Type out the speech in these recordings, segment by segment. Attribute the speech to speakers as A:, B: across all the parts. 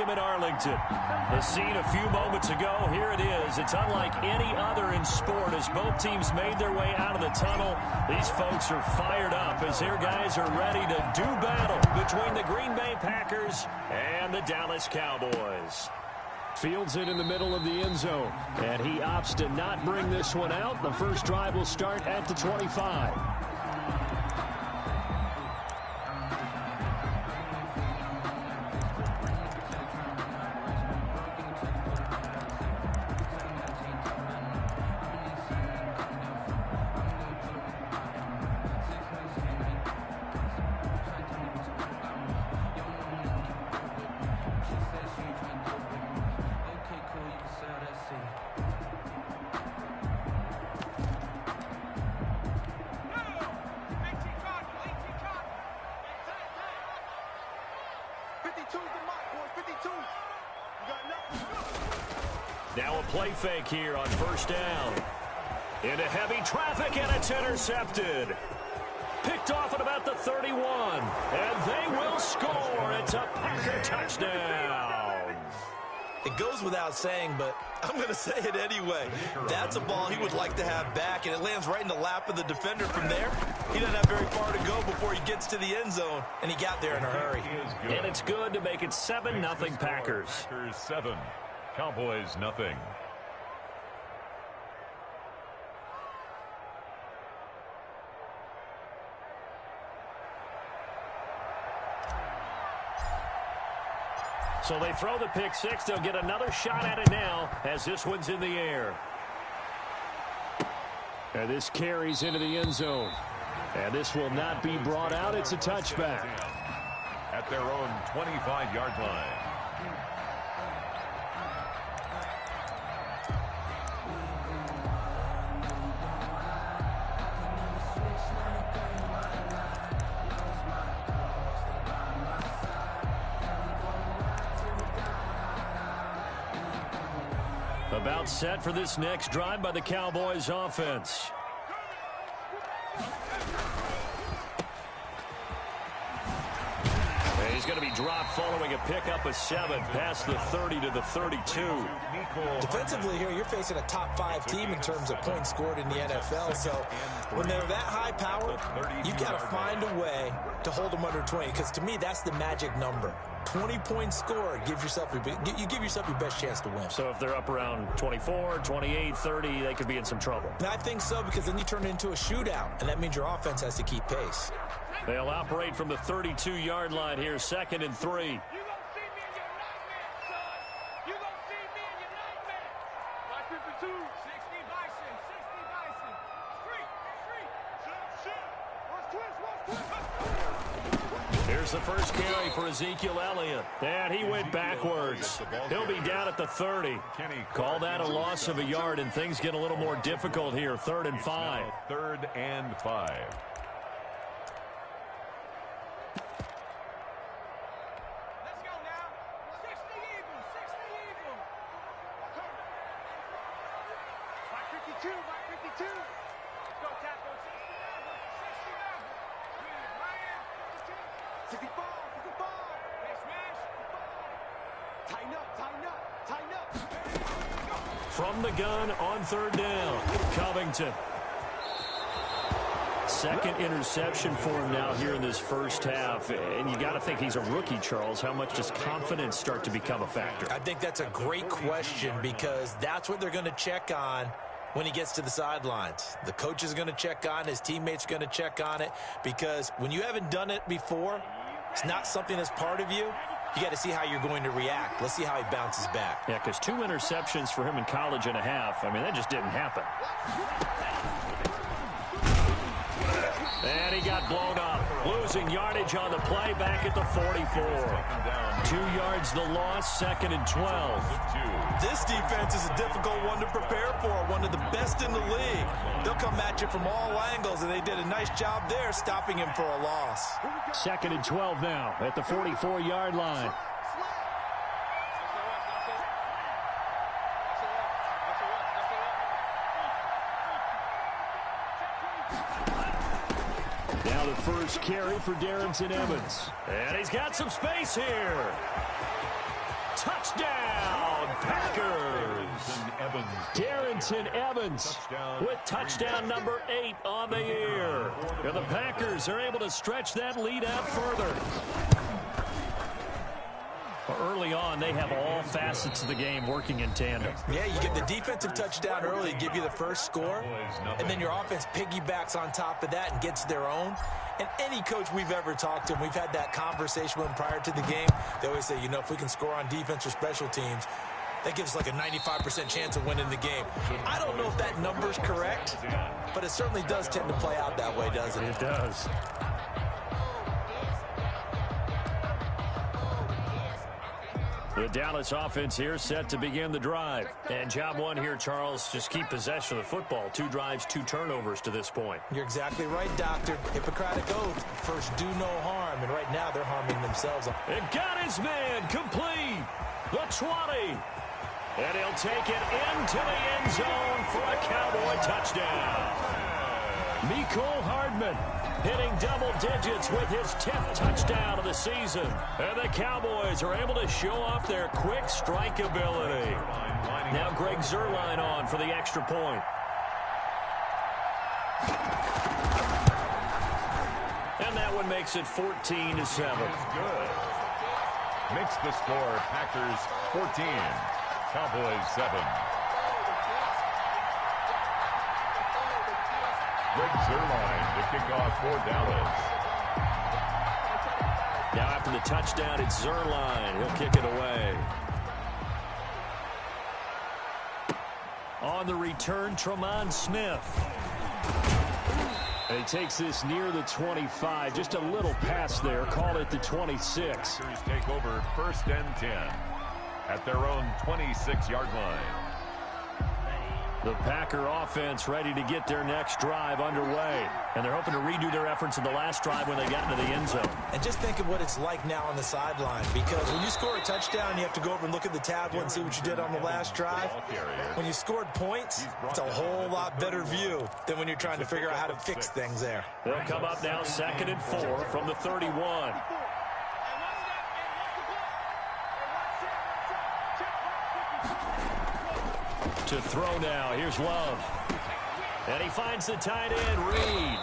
A: Stadium in Arlington. The scene a few moments ago, here it is. It's unlike any other in sport as both teams made their way out of the tunnel. These folks are fired up as their guys are ready to do battle between the Green Bay Packers and the Dallas Cowboys. Fields it in the middle of the end zone, and he opts to not bring this one out. The first drive will start at the 25. Now a play fake here on first down. Into heavy traffic, and it's intercepted. Picked off at about the 31. And they will score. It's a Packer touchdown.
B: It goes without saying, but I'm going to say it anyway. That's a ball he would like to have back, and it lands right in the lap of the defender from there. He doesn't have very far to go before he gets to the end zone, and he got there in a hurry.
A: And it's good to make it 7-0 Packers.
C: Packers 7, Cowboys nothing.
A: So they throw the pick six. They'll get another shot at it now as this one's in the air. And this carries into the end zone. And this will not be brought out. It's a touchback.
C: At their own 25-yard line.
A: About set for this next drive by the Cowboys offense. He's going to be dropped following a pickup of 7 past the 30 to the 32.
B: Defensively here, you're facing a top 5 team in terms of points scored in the NFL. So when they're that high powered, you've got to find a way to hold them under 20. Because to me, that's the magic number. 20 points scored, you give yourself your best chance to win.
A: So if they're up around 24, 28, 30, they could be in some trouble.
B: And I think so, because then you turn it into a shootout, and that means your offense has to keep pace.
A: They'll operate from the 32-yard line here, 2nd and 3. Here's the first carry for Ezekiel Elliott. And he went backwards. He'll be down at the 30. Call that a loss of a yard, and things get a little more difficult here. 3rd and 5.
C: 3rd and 5.
A: From the gun on 3rd down, Covington. Second interception for him now here in this first half. And you got to think he's a rookie, Charles. How much does confidence start to become a factor?
B: I think that's a great question, because that's what they're going to check on when he gets to the sidelines. The coach is going to check on, his teammates are going to check on it, because when you haven't done it before, it's not something that's part of you. You got to see how you're going to react. Let's see how he bounces back.
A: Yeah, because 2 interceptions for him in college and a half. I mean, that just didn't happen. And he got blown up. Losing yardage on the play back at the 44. 2 yards the loss, 2nd and 12.
B: This defense is a difficult one to prepare for, one of the best in the league. They'll come at you from all angles, and they did a nice job there stopping him for a loss.
A: 2nd and 12 now at the 44-yard line. Now the first carry for Darrynton Evans. And he's got some space here. touchdown, Packers. Darrynton Evans with touchdown number 8 on the year. And the Packers are able to stretch that lead out further. Early on, they have all facets of the game working in tandem.
B: Yeah, you get the defensive touchdown early, give you the first score, and then your offense piggybacks on top of that and gets their own. And any coach we've ever talked to, and we've had that conversation with them prior to the game, they always say, you know, if we can score on defense or special teams, that gives us like a 95% chance of winning the game. I don't know if that number's correct, but it certainly does tend to play out that way, doesn't it?
A: It does. The Dallas offense here set to begin the drive. And job one here, Charles, just keep possession of the football. 2 drives, 2 turnovers to this point.
B: You're exactly right, Doctor. Hippocratic oath. First, do no harm. And right now, they're harming themselves.
A: It got his man complete. The 20. And he'll take it into the end zone for a Cowboy touchdown. Mecole Hardman hitting double digits with his 10th touchdown of the season. And the Cowboys are able to show off their quick strike ability. Now Greg Zuerlein on for the extra point. And that one makes it 14-7.
C: Good. Makes the score Packers 14, Cowboys 7. Greg Zuerlein to kick off for Dallas.
A: Now after the touchdown, it's Zuerlein. He'll kick it away. On the return, Tremon Smith. And he takes this near the 25. Just a little pass there. Call it the 26.
C: Packers take over 1st and 10 at their own 26-yard line.
A: The Packer offense ready to get their next drive underway. And they're hoping to redo their efforts in the last drive when they got into the end zone.
B: And just think of what it's like now on the sideline, because when you score a touchdown, you have to go over and look at the tablet and see what you did on the last drive. When you scored points, it's a whole lot better view than when you're trying to figure out how to fix things there.
A: They'll come up now 2nd and 4 from the 31. To throw now. Here's Love. And he finds the tight end, Reed.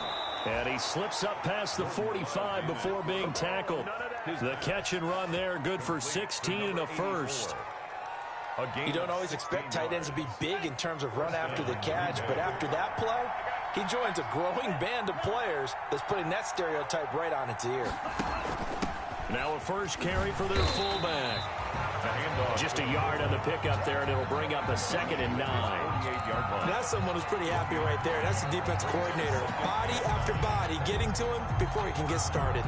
A: And he slips up past the 45 before being tackled. The catch and run there, good for 16 and a first.
B: You don't always expect tight ends to be big in terms of run after the catch, but after that play, he joins a growing band of players that's putting that stereotype right on its ear.
A: Now a first carry for their fullback. Just a yard on the pickup there, and it'll bring up a 2nd and 9.
B: That's someone who's pretty happy right there. That's the defense coordinator. Body after body getting to him before he can get started.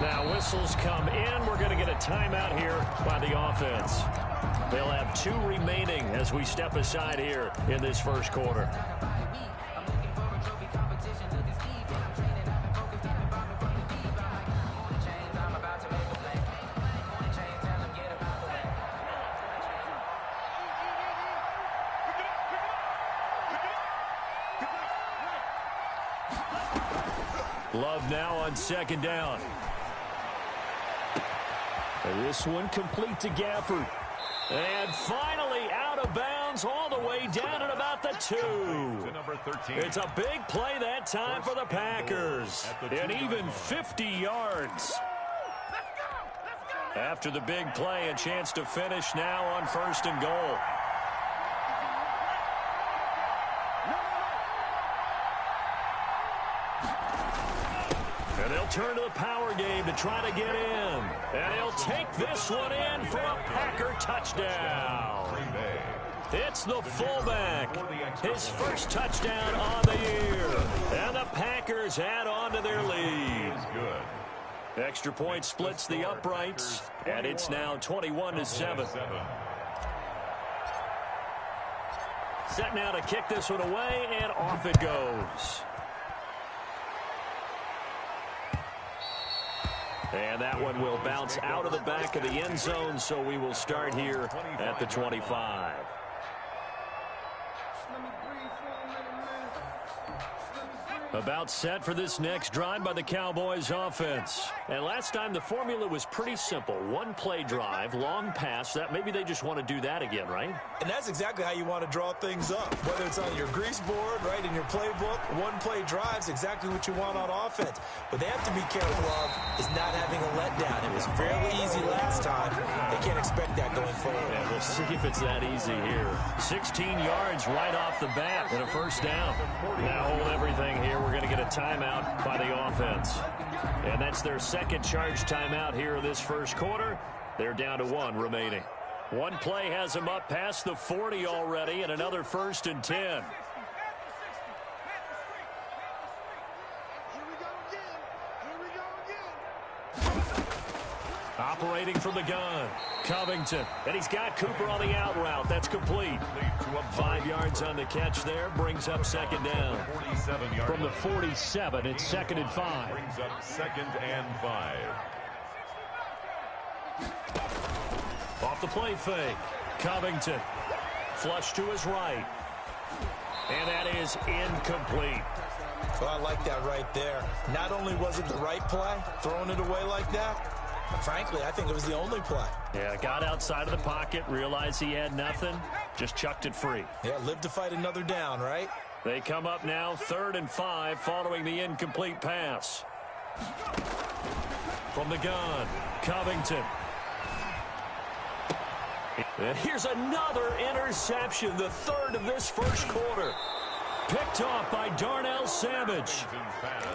A: Now whistles come in. We're going to get a timeout here by the offense. They'll have 2 remaining as we step aside here in this first quarter. Love now on 2nd down. And this one complete to Gafford. And finally out of bounds all the way down at about the 2. It's a big play that time for the Packers. And even 50 yards. After the big play, a chance to finish now on 1st and goal. And they'll turn to the power game to try to get in. And he'll take this one in for a Packer touchdown. It's the fullback. His first touchdown on the year. And the Packers add on to their lead. Extra point splits the uprights. And it's now 21-7. Set now to kick this one away, and off it goes. And that one will bounce out of the back of the end zone, so we will start here at the 25. About set for this next drive by the Cowboys offense. And last time the formula was pretty simple. One play drive, long pass. That maybe they just want to do that again, right?
B: And that's exactly how you want to draw things up. Whether it's on your grease board, right, in your playbook, one play drive's exactly what you want on offense. What they have to be careful of is not having a letdown. It was fairly easy last time. They can't expect that going forward.
A: Yeah, we'll see if it's that easy here. 16 yards right off the bat and a first down. Now hold everything here. We're going to get a timeout by the offense. And that's their second charge timeout here in this first quarter. They're down to 1 remaining. One play has them up past the 40 already, and another 1st and 10. Operating from the gun, Covington, and he's got Cooper on the out route. That's complete. 5 yards on the catch there, brings up second down. From the 47, it's 2nd and 5.
C: Brings up 2nd and 5.
A: Off the play fake, Covington, flush to his right, and that is incomplete.
B: Well, I like that right there. Not only was it the right play, throwing it away like that, but frankly, I think it was the only play.
A: Yeah, got outside of the pocket, realized he had nothing, just chucked it free.
B: Yeah, live to fight another down, right?
A: They come up now 3rd and 5 following the incomplete pass. From the gun, Covington. And here's another interception, the 3rd of this first quarter. Picked off by Darnell Savage.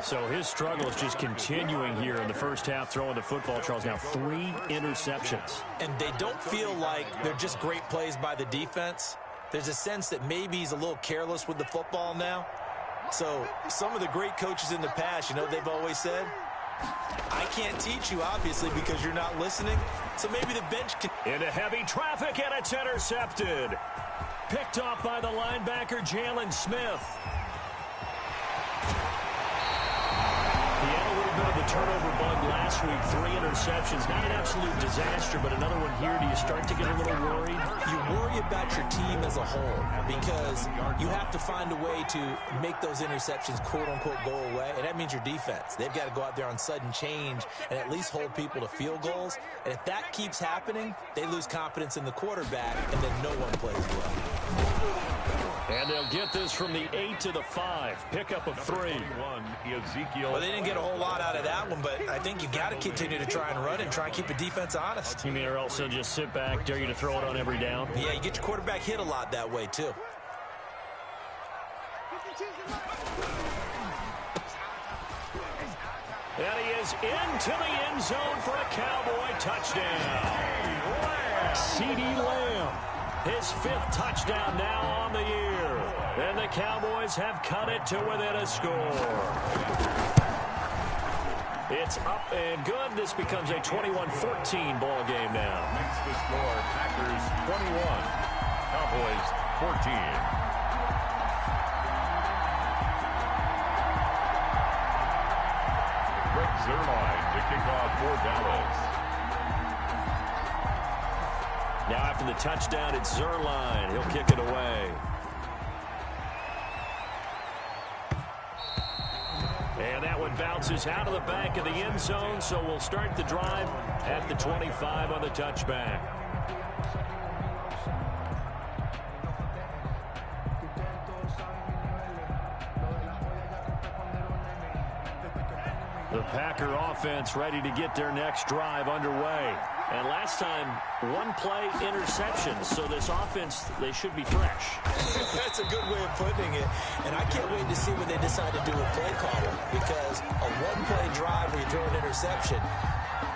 A: So his struggle is just continuing here in the first half, throwing the football. Charles, now 3 interceptions.
B: And they don't feel like they're just great plays by the defense. There's a sense that maybe he's a little careless with the football now. So some of the great coaches in the past, you know, they've always said, I can't teach you, obviously, because you're not listening. So maybe the bench can...
A: Into heavy traffic, and it's intercepted. Picked off by the linebacker, Jalen Smith. He had a little bit of a turnover bug last week. 3 interceptions. Not an absolute disaster, but another one here. Do you start to get a little worried?
B: You worry about your team as a whole because you have to find a way to make those interceptions, quote-unquote, go away, and that means your defense. They've got to go out there on sudden change and at least hold people to field goals. And if that keeps happening, they lose confidence in the quarterback, and then no one plays well.
A: And they'll get this from the 8 to the 5. Pickup of 3.
B: Well, they didn't get a whole lot out of that one, but I think you got to continue to try and run and try and keep the defense honest.
A: You mean or else they'll just sit back, dare you to throw it on every down?
B: Yeah, you get your quarterback hit a lot that way, too.
A: And he is into the end zone for a Cowboy touchdown. CeeDee Lamb, his 5th touchdown now on the year. And the Cowboys have cut it to within a score. It's up and good. This becomes a 21-14 ball game now.
C: Makes the score Packers 21, Cowboys 14. Greg Zuerlein to kick off for Dallas.
A: Now after the touchdown, it's Zuerlein. He'll kick it away. And that one bounces out of the back of the end zone, so we'll start the drive at the 25 on the touchback. The Packer offense ready to get their next drive underway. And last time, 1 play interception. So this offense, they should be fresh.
B: That's a good way of putting it. And I can't wait to see what they decide to do with play calling. Because a 1-play drive where you throw an interception,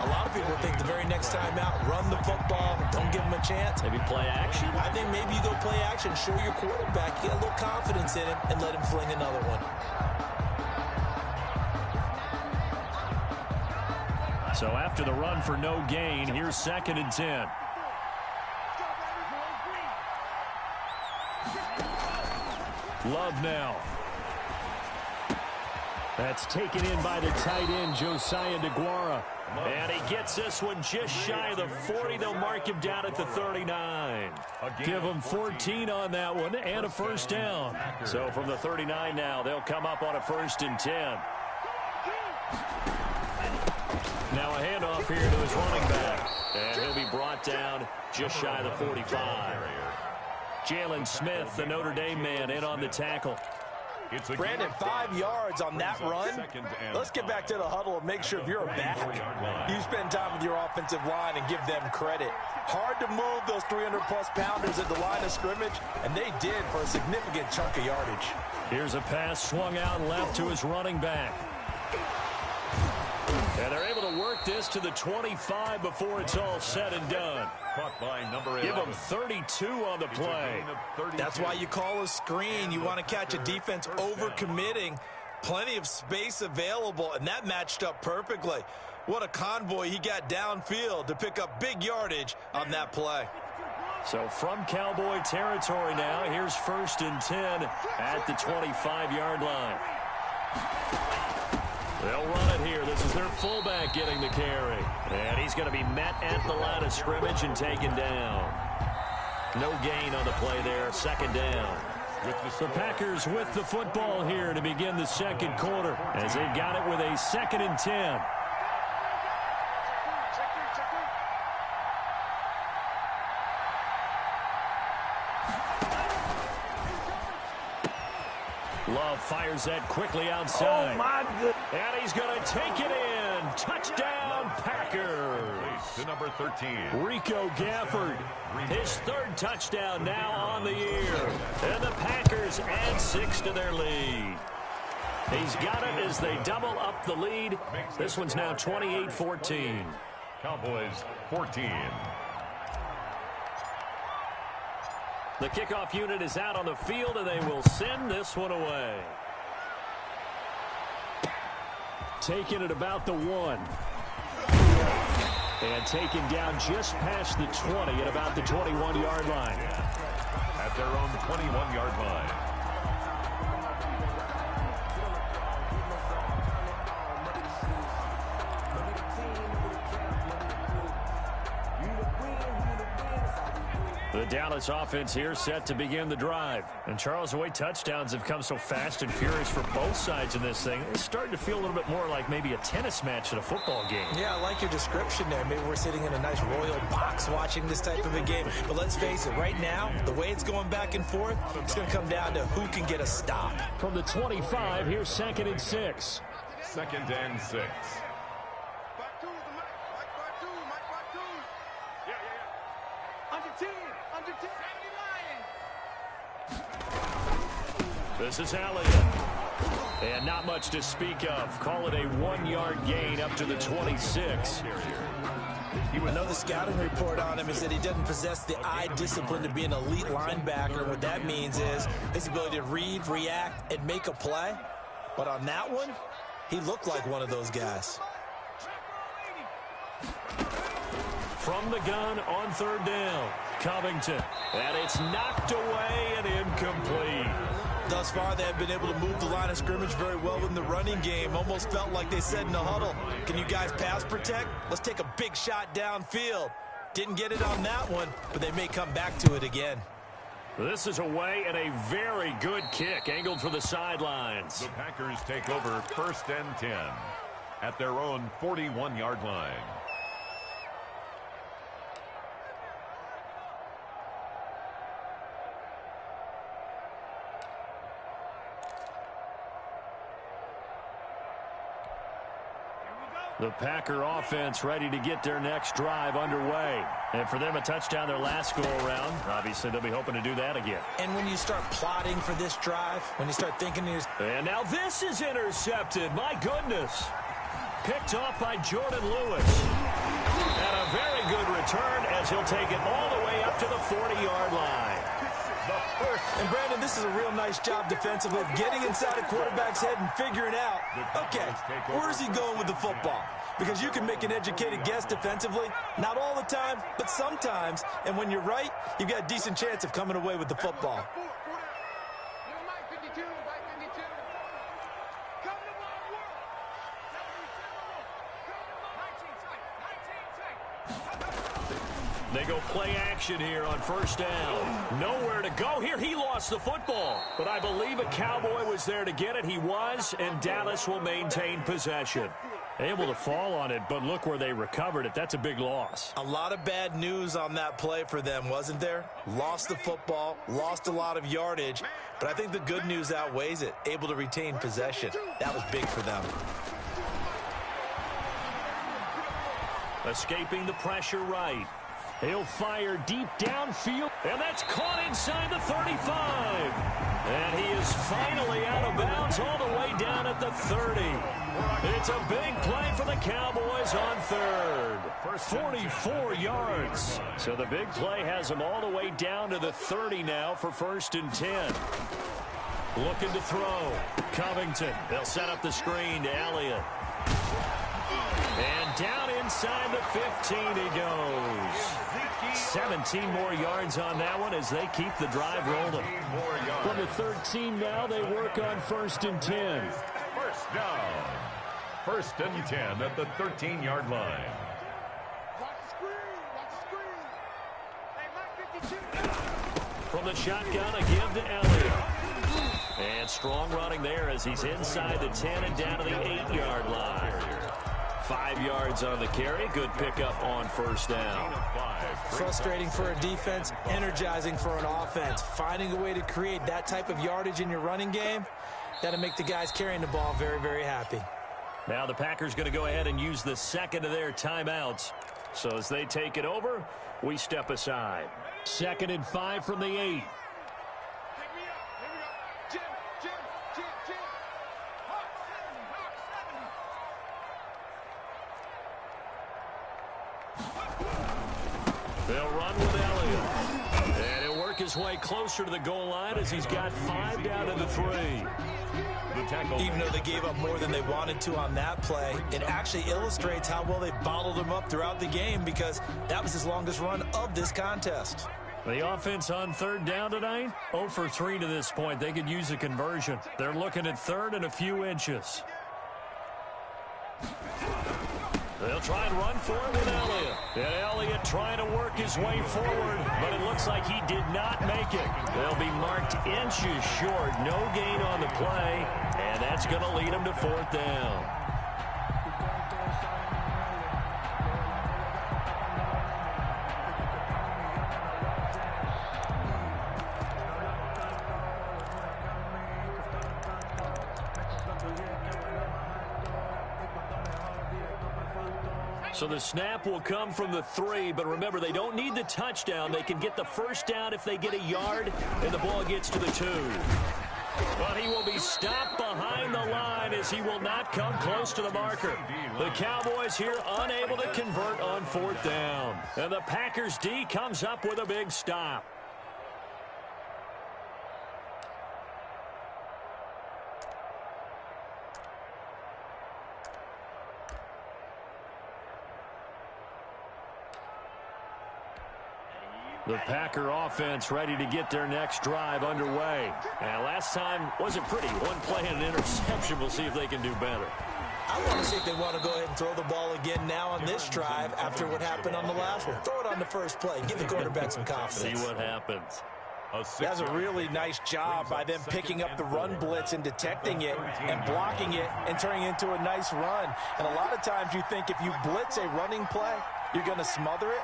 B: a lot of people think the very next time out, run the football, don't give them a chance.
A: Maybe play action?
B: I think maybe you go play action, show your quarterback, get a little confidence in him, and let him fling another one.
A: So after the run for no gain, here's 2nd and 10. Love now. That's taken in by the tight end, Josiah DeGuara. And he gets this one just shy of the 40. They'll mark him down at the 39. Give him 14 on that one and a first down. So from the 39 now, they'll come up on a 1st and 10. Now a handoff here to his running back. And he'll be brought down just shy of the 45. Jalen Smith, the Notre Dame man, in on the tackle.
B: Brandon, 5 yards on that run. Let's get back to the huddle and make sure if you're a back, you spend time with your offensive line and give them credit. Hard to move those 300-plus pounders at the line of scrimmage, and they did for a significant chunk of yardage.
A: Here's a pass swung out left to his running back. And they're able to work this to the 25 before it's all said and done.
C: Caught by number 11.
A: Give them 32 on the play.
B: That's why you call a screen. You want to catch a defense overcommitting. Plenty of space available, and that matched up perfectly. What a convoy he got downfield to pick up big yardage on that play.
A: So from Cowboy territory now, here's 1st and 10 at the 25-yard line. They'll run it here. This is their fullback getting the carry. And he's going to be met at the line of scrimmage and taken down. No gain on the play there. 2nd down. The Packers with the football here to begin the 2nd quarter as they've got it with a 2nd and 10. Love fires that quickly outside.
D: Oh, my goodness.
A: And he's going to take it in. Touchdown, Packers.
C: To number 13.
A: Rico Gafford. His 3rd touchdown now on the year. And the Packers add 6 to their lead. He's got it as they double up the lead. This one's now 28-14.
C: Cowboys 14.
A: The kickoff unit is out on the field, and they will send this one away. Taking it about the 1. And taken down just past the 20 at about the 21-yard line.
C: At their own 21-yard line.
A: The Dallas offense here set to begin the drive. And Charles, the way touchdowns have come so fast and furious for both sides in this thing, it's starting to feel a little bit more like maybe a tennis match at a football game.
B: Yeah, I like your description there. Maybe we're sitting in a nice royal box watching this type of a game. But let's face it, right now, the way it's going back and forth, it's going to come down to who can get a stop.
A: From the 25, here's 2nd and 6.
C: 2nd and 6.
A: This is Elliott. And not much to speak of. Call it a 1-yard gain up to the 26.
B: I know the scouting report on him is that he doesn't possess the eye discipline to be an elite linebacker. What that means is his ability to read, react, and make a play. But on that one, he looked like one of those guys.
A: From the gun on 3rd down, Covington. And it's knocked away and incomplete.
B: Thus far, they have been able to move the line of scrimmage very well in the running game. Almost felt like they said in the huddle, can you guys pass protect? Let's take a big shot downfield. Didn't get it on that one, but they may come back to it again.
A: This is away and a very good kick angled for the sidelines.
C: The Packers take over 1st and 10 at their own 41-yard line.
A: The Packer offense ready to get their next drive underway. And for them, a touchdown their last go-around. Obviously, they'll be hoping to do that again.
B: And when you start plotting for this drive, when you start thinking...
A: And now this is intercepted. My goodness. Picked off by Jordan Lewis. And a very good return as he'll take it all the way up to the 40-yard line.
B: And, Brandon, this is a real nice job defensively of getting inside a quarterback's head and figuring out, okay, where's he going with the football? Because you can make an educated guess defensively, not all the time, but sometimes. And when you're right, you've got a decent chance of coming away with the football.
A: They go play action here on first down. Nowhere to go here. He lost the football. But I believe a Cowboy was there to get it. He was, and Dallas will maintain possession. Able to fall on it, but look where they recovered it. That's a big loss.
B: A lot of bad news on that play for them, wasn't there? Lost the football, lost a lot of yardage, but I think the good news outweighs it. Able to retain possession. That was big for them.
A: Escaping the pressure right. He'll fire deep downfield, and that's caught inside the 35. And he is finally out of bounds all the way down at the 30. It's a big play for the Cowboys on third. 44 yards. So the big play has them all the way down to the 30 now for 1st and 10. Looking to throw. Covington. They'll set up the screen to Elliott. And down inside the 15 he goes. 17 more yards on that one as they keep the drive rolling. From the 13 now, they work on 1st and 10.
C: First down. 1st and 10 at the 13-yard line.
A: From the shotgun, a give to Elliott. And strong running there as he's inside the 10 and down to the 8-yard line. 5 yards on the carry. Good pickup on 1st down.
B: Frustrating for a defense, energizing for an offense. Finding a way to create that type of yardage in your running game, that'll make the guys carrying the ball very, very happy.
A: Now the Packers going to go ahead and use the second of their timeouts. So as they take it over, we step aside. 2nd and 5 from the 8. They'll run with Elliott. And he'll work his way closer to the goal line as he's got 5 down to the 3.
B: Even though they gave up more than they wanted to on that play, it actually illustrates how well they bottled him up throughout the game because that was his longest run of this contest.
A: The offense on 3rd down tonight, 0 for 3 to this point. They could use a conversion. They're looking at 3rd and a few inches. They'll try and run for it with Elliott. And Elliott trying to work his way forward, but it looks like he did not make it. They'll be marked inches short. No gain on the play, and that's going to lead them to 4th down. So the snap will come from the 3, but remember, they don't need the touchdown. They can get the 1st down if they get a yard, and the ball gets to the 2. But he will be stopped behind the line as he will not come close to the marker. The Cowboys here unable to convert on 4th down. And the Packers D comes up with a big stop. The Packer offense ready to get their next drive underway. And last time wasn't pretty. One play and an interception. We'll see if they can do better.
B: I want to see if they want to go ahead and throw the ball again now on this drive after what happened on the last one. Throw it on the first play. Give the quarterback some confidence.
A: See what happens.
B: That's a really nice job by them picking up the run blitz and detecting it and blocking it and turning it into a nice run. And a lot of times you think if you blitz a running play, you're going to smother it.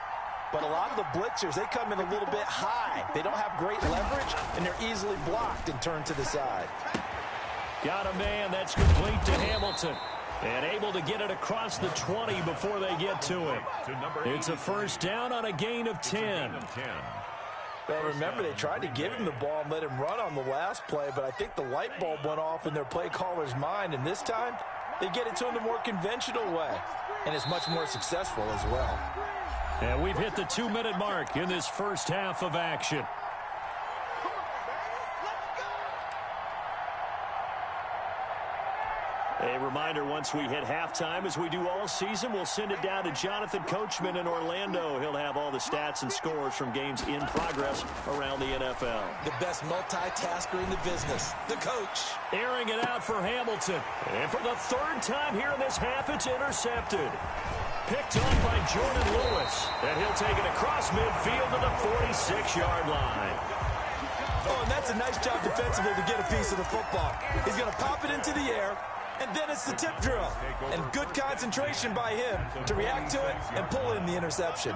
B: But a lot of the blitzers, they come in a little bit high. They don't have great leverage, and they're easily blocked and turned to the side.
A: Got a man that's complete to Hamilton. And able to get it across the 20 before they get to him. It's a 1st down on a gain of 10.
B: Well, remember, they tried to give him the ball and let him run on the last play, but I think the light bulb went off in their play caller's mind, and this time they get it to him the more conventional way, and it's much more successful as well.
A: And we've hit the 2-minute mark in this first half of action. A reminder, once we hit halftime, as we do all season, we'll send it down to Jonathan Coachman in Orlando. He'll have all the stats and scores from games in progress around the NFL.
B: The best multitasker in the business, the coach.
A: Airing it out for Hamilton. And for the 3rd time here in this half, it's intercepted. picked off by Jordan Lewis. And he'll take it across midfield to the 46-yard line.
B: Oh, and that's a nice job defensively to get a piece of the football. He's going to pop it into the air, and then it's the tip drill. And good concentration by him to react to it and pull in the interception.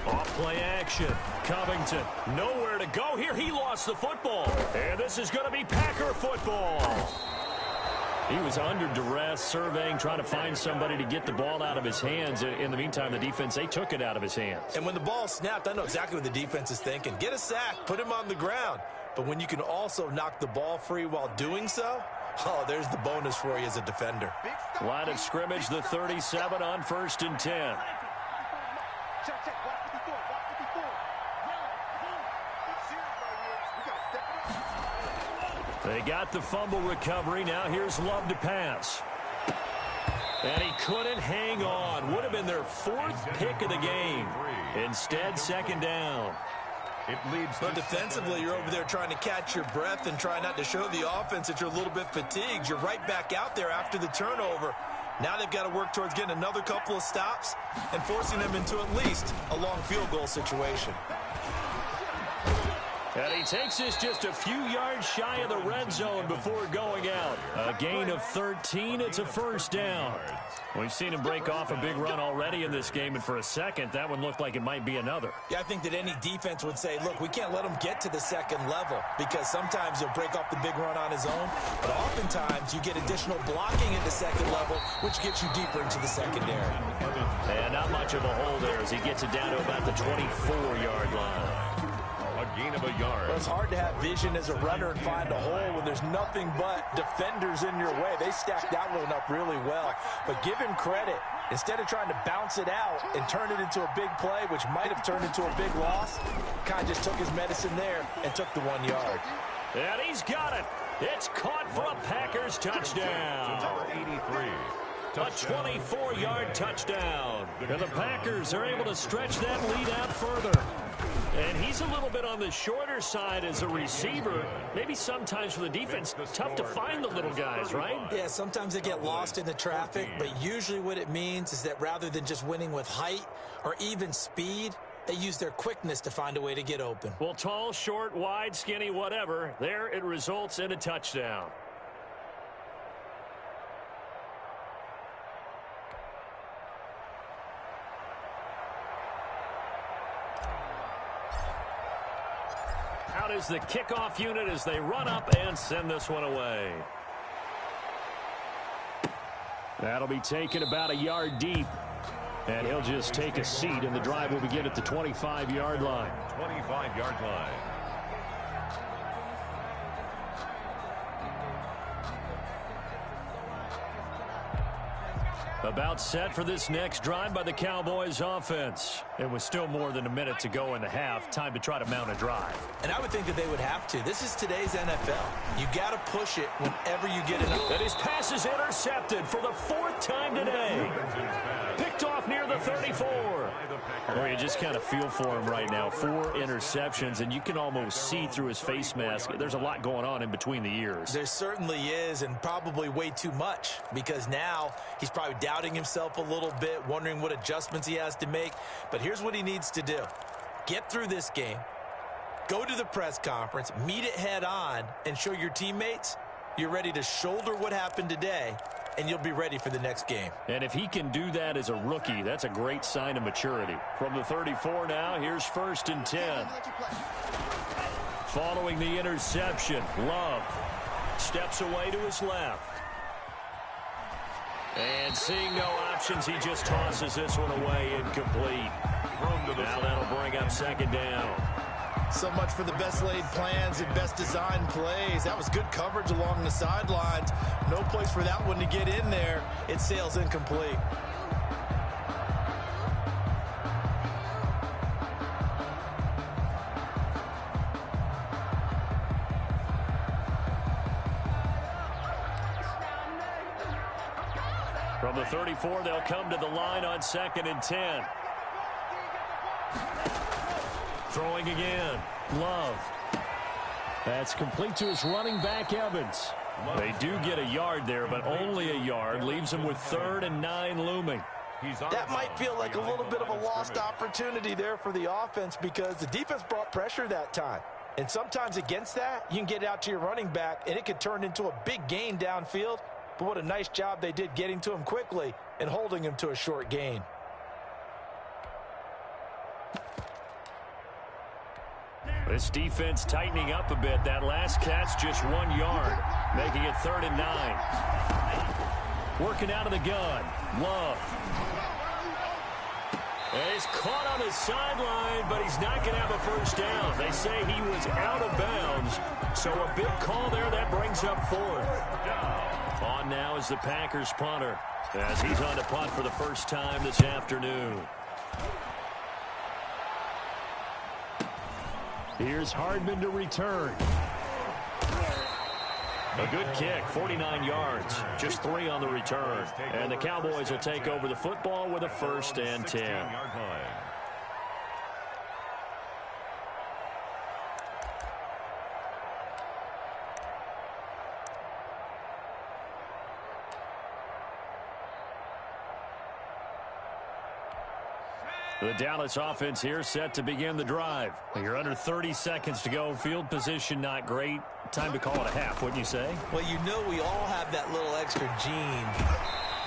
A: Off play action. Covington, nowhere to go here. He lost the football. And this is going to be Packer football. He was under duress, surveying, trying to find somebody to get the ball out of his hands. In the meantime, the defense, they took it out of his hands.
B: And when the ball snapped, I know exactly what the defense is thinking. Get a sack, put him on the ground. But when you can also knock the ball free while doing so, oh, there's the bonus for you as a defender.
A: Line of scrimmage, the 37 on 1st and 10. They got the fumble recovery. Now here's Love to pass. And he couldn't hang on. Would have been their 4th pick of the game. Instead, 2nd down.
C: It leads.
B: But defensively, you're over there trying to catch your breath and try not to show the offense that you're a little bit fatigued. You're right back out there after the turnover. Now they've got to work towards getting another couple of stops and forcing them into at least a long field goal situation.
A: And he takes this just a few yards shy of the red zone before going out. A gain of 13. It's a 1st down. We've seen him break off a big run already in this game, and for a second, that one looked like it might be another.
B: Yeah, I think that any defense would say, look, we can't let him get to the 2nd level because sometimes he'll break off the big run on his own, but oftentimes you get additional blocking at the 2nd level, which gets you deeper into the secondary.
A: And not much of a hole there as he gets it down to about the 24-yard line.
C: A gain of a yard.
B: Well, it's hard to have vision as a runner and find a hole when there's nothing but defenders in your way. They stacked that one up really well. But give him credit. Instead of trying to bounce it out and turn it into a big play, which might have turned into a big loss, kind of just took his medicine there and took the 1 yard.
A: And he's got it. It's caught for a Packers touchdown.
C: Number 83.
A: A 24-yard touchdown. And the Packers are able to stretch that lead out further. And he's a little bit on the shorter side as a receiver. Maybe sometimes for the defense, tough to find the little guys, right?
B: Yeah, sometimes they get lost in the traffic, but usually what it means is that rather than just winning with height or even speed, they use their quickness to find a way to get open.
A: Well, tall, short, wide, skinny, whatever, there it results in a touchdown. Out is the kickoff unit as they run up and send this one away. That'll be taken about a yard deep. And he'll just take a seat, and the drive will begin at the 25-yard line.
C: 25-yard line.
A: About set for this next drive by the Cowboys offense. And with still more than a minute to go in the half, time to try to mount a drive.
B: And I would think that they would have to. This is today's NFL. You got to push it whenever you get it up.
A: And his pass is intercepted for the 4th time today. Picked off near the 34. Well, you just kind of feel for him right now. 4 interceptions, and you can almost see through his face mask. There's a lot going on in between the ears.
B: There certainly is, and probably way too much, because now he's probably doubting himself a little bit, wondering what adjustments he has to make. But here's what he needs to do. Get through this game, go to the press conference, meet it head on, and show your teammates you're ready to shoulder what happened today, and you'll be ready for the next game.
A: And if he can do that as a rookie, that's a great sign of maturity. From the 34 now, here's 1st and 10. Following the interception, Love steps away to his left. And seeing no options, he just tosses this one away incomplete. Now that'll bring up 2nd down.
B: So much for the best laid plans and best designed plays. That was good coverage along the sidelines. No place for that one to get in there. It sails incomplete.
A: From the 34, they'll come to the line on 2nd and 10. Throwing again. Love. That's complete to his running back, Evans. They do get a yard there, but only a yard. Leaves them with 3rd and 9 looming.
B: That might feel like a little bit of a lost opportunity there for the offense because the defense brought pressure that time. And sometimes against that, you can get out to your running back, and it could turn into a big gain downfield. But what a nice job they did getting to him quickly and holding him to a short gain.
A: This defense tightening up a bit. That last catch just 1 yard, making it 3rd and 9. Working out of the gun. Love. And he's caught on his sideline, but he's not going to have a first down. They say he was out of bounds. So a big call there. That brings up 4th. On now is the Packers punter, as he's on to punt for the first time this afternoon. Here's Hardman to return. A good kick, 49 yards, just 3 on the return. And the Cowboys will take over the football with a 1st and 10. The Dallas offense here set to begin the drive. You're under 30 seconds to go. Field position not great. Time to call it a half, wouldn't you say?
B: Well, you know we all have that little extra gene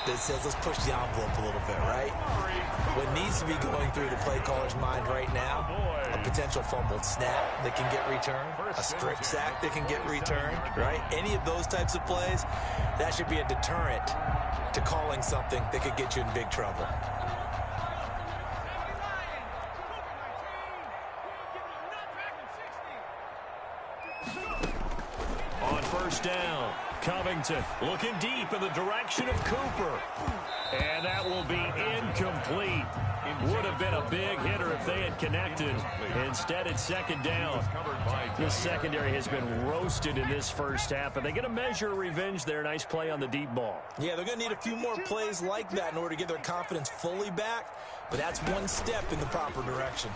B: that says let's push the envelope a little bit, right? What needs to be going through the play caller's mind right now, a potential fumbled snap that can get returned, a strip sack that can get returned, right? Any of those types of plays, that should be a deterrent to calling something that could get you in big trouble.
A: On 1st down, Covington looking deep in the direction of Cooper. And that will be incomplete. Would have been a big hitter if they had connected. Instead, it's 2nd down. The secondary has been roasted in this first half, but they get a measure of revenge there. Nice play on the deep ball.
B: Yeah, they're going to need a few more plays like that in order to get their confidence fully back, but that's one step in the proper direction.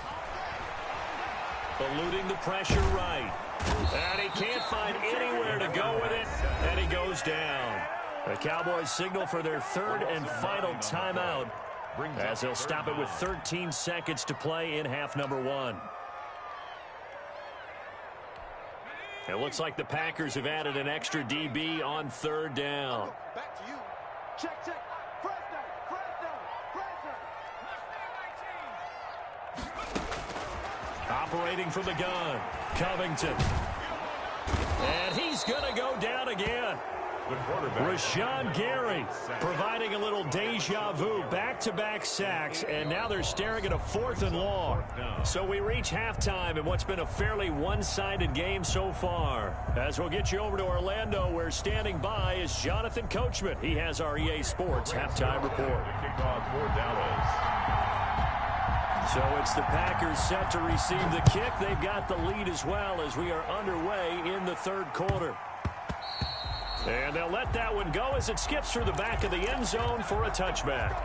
A: Eluding the pressure right. And he can't find anywhere to go with it, and he goes down. The Cowboys signal for their 3rd and final timeout, as they'll stop it with 13 seconds to play in half number 1. It looks like the Packers have added an extra DB on 3rd down.
D: Back to you. Check, check. Press down,
A: Operating from the gun, Covington. And he's going to go down again. Rashawn Gary providing a little deja vu, back-to-back sacks, and now they're staring at a 4th and long. So we reach halftime in what's been a fairly one-sided game so far. As we'll get you over to Orlando, where standing by is Jonathan Coachman. He has our EA Sports halftime report. So it's the Packers set to receive the kick. They've got the lead as well as we are underway in the 3rd quarter. And they'll let that one go as it skips through the back of the end zone for a touchback.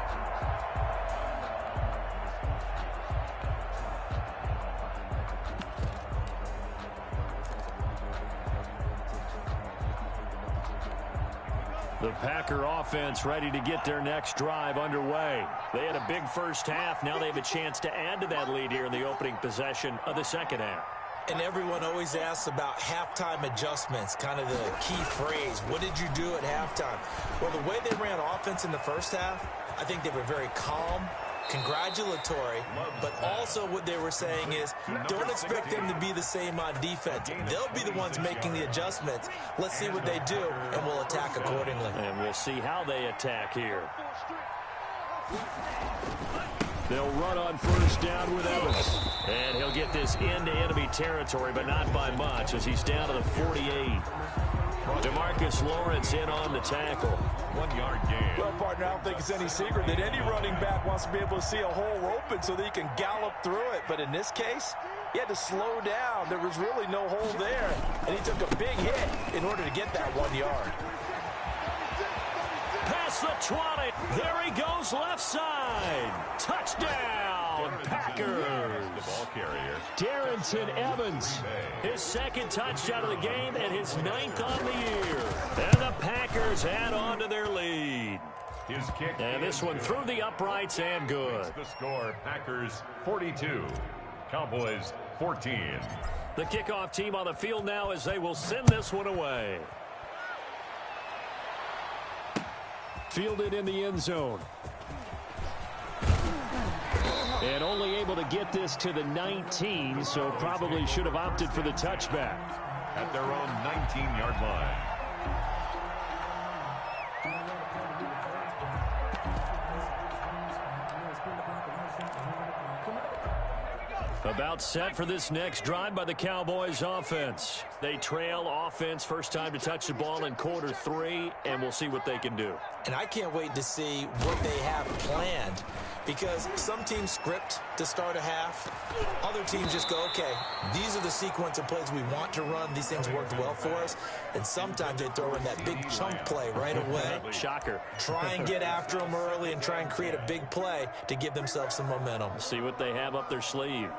A: The Packer offense ready to get their next drive underway. They had a big first half. Now they have a chance to add to that lead here in the opening possession of the 2nd half.
B: And everyone always asks about halftime adjustments, kind of the key phrase. What did you do at halftime? Well, the way they ran offense in the first half, I think they were very calm, congratulatory, but also what they were saying is don't expect them to be the same on defense. They'll be the ones making the adjustments. Let's see what they do, and we'll attack accordingly.
A: And we'll see how they attack here. They'll run on 1st down with Evans. And he'll get this into enemy territory, but not by much as he's down to the 48. DeMarcus Lawrence in on the tackle.
C: 1 yard gain.
E: Well, partner, I don't think it's any secret that any running back wants to be able to see a hole open so that he can gallop through it. But in this case, he had to slow down. There was really no hole there. And he took a big hit in order to get that 1 yard.
A: Past the 20. There he goes left side. Touchdown, Packers.
C: The ball carrier.
A: Darrington Evans, his second touchdown of the game and his 9th on the year. And the Packers add on to their lead.
C: His kick.
A: And this one through the uprights and good.
C: The score, Packers 42, Cowboys 14.
A: The kickoff team on the field now as they will send this one away. Fielded in the end zone. And only able to get this to the 19, so probably should have opted for the touchback.
C: At their own 19-yard line.
A: About set for this next drive by the Cowboys offense. They trail offense first time to touch the ball in quarter 3, and we'll see what they can do.
B: And I can't wait to see what they have planned, because some teams script to start a half. Other teams just go, okay, these are the sequence of plays we want to run. These things worked well for us. And sometimes they throw in that big chunk play right away.
A: Shocker.
B: Try and get after them early and try and create a big play to give themselves some momentum.
A: See what they have up their sleeve.